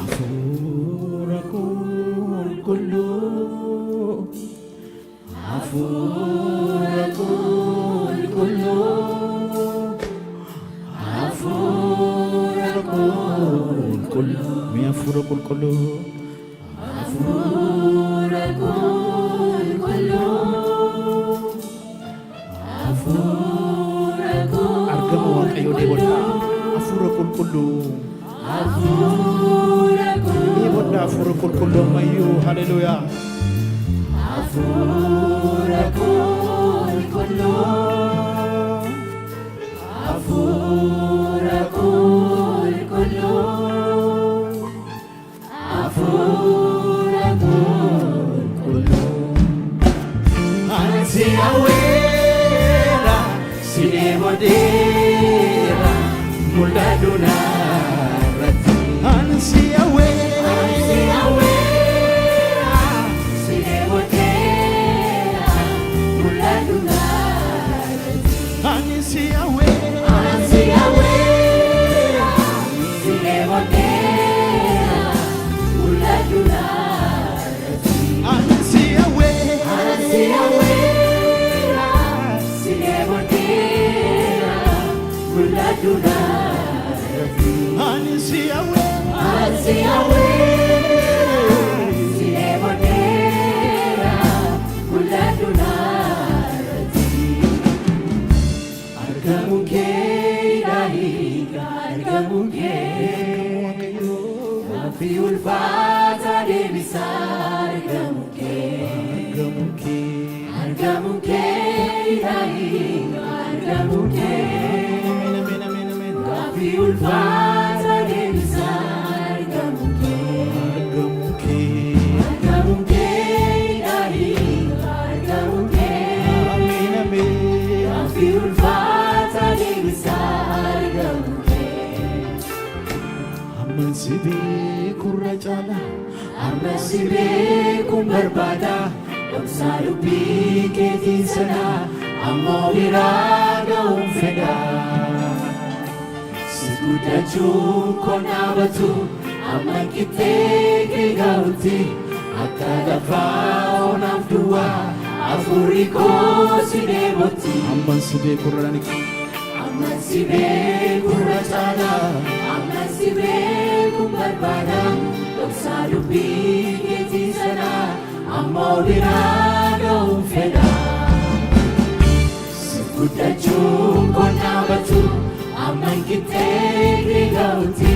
Hafuura qulqulluu, hafuura qulqulluu, hafuura qulqulluu. Mi hafuura qulqulluu, hafuura qulqulluu, hafuura qulqulluu. Argama Waaqayyoo deebodhaa. Hafuura qulqulluu, hafuura qulqulluu. Deebodhaa hafuura qulqulluu ammayyuu. Haleluuyaa. Hafuura qulqulluu, hafuura qulqulluu, hafuura qulqulluu. Ansi awweera, si deebodeera, mul'atu naarratti. Ansi awweera, si deebodeera, mul'atu naarratti. Ansi awweera, si deebodeera, mul'atu naarratti. Ansi awweera, si deebodeera, mul'atu naarratti. Ansi awweera, si deebodeera, mul'atu naarratti. Argamuun kee hiika, argamuun kee gaaffii ulfaataa deebisa. Argamuun kee, argamuun kee hiika, argamuun kee gaaffii ulfaataa deebisa. Argamuun kee, argamuun kee hiika, argamuun kee gaaffii ulfaataa deebisa. Argamuun kee. Amman si beekurra caala, amman si beekuun barbaada. Dhoksaa dubbii keetii sana ammoo biraa ga'uun fedha. Si guddachuun koo dhaabatu amman qixxee kee gaa'utti. Akka lafaa onaaf duwwaa hafuurri koo si deebotti. Amman si beekurra amman si beekurra caala, amman si beekuun barbaada. Dhoksaa dubbii keetii sana ammoo biraa ga'uun fedha. Si guddachuun koo dhaabatu amman qixxee kee gaa'utti.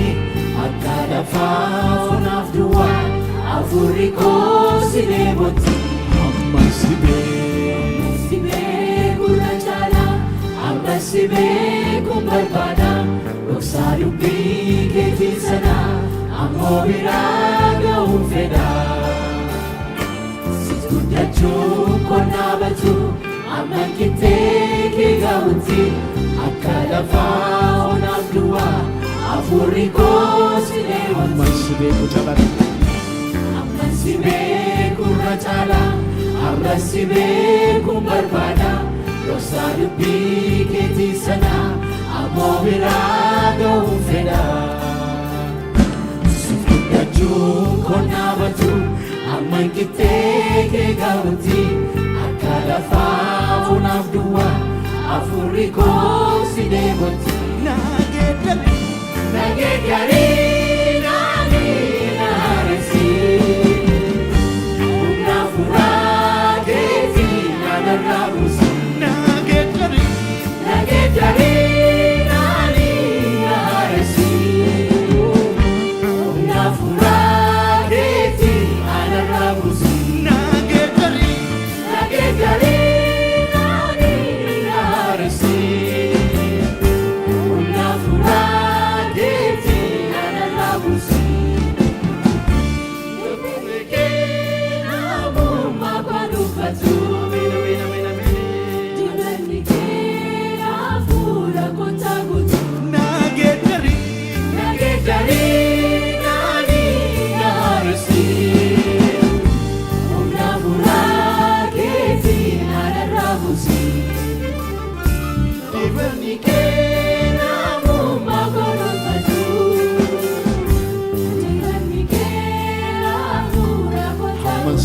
Akka lafaa onaaf duwwaa hafuurri koo si deebotti. Amman si beekurra caala, amman si beekuun barbaada. Dhoksaa dubbii keetii sana ammoo biraa ga'uun fedha. Si guddachuun koo dhaabatu amman qixxee kee gaa'utti. Akka lafaa onaaf duwwaa hafuurri koo si deebotti. Amman si beeku caala, amman si beekurra caala, amman si beekuun barbaada. Dhoksaa dubbii keetii sana ammoo biraa ga'uun fedha. Si guddachuun koo dhaabatu amman qixxee kee gaa'utti. Akka lafaa onaaf duwwaa hafuurri koo si deebotti. Nageeddari naaresi, humna hafuuraa keetii naannarraa buusi. Nageeddari naaresi, humna hafuuraa keetii naannarraa buusi. Nageeddari naaresi, humna hafuuraa keetii.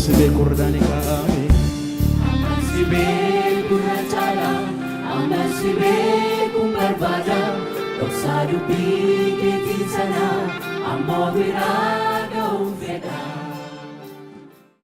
sibee kurdaani kaa'ame Amman sibee gurra caala amman sibee kun barbaada dhoksaa dubbii keetiin sana ammoo biraa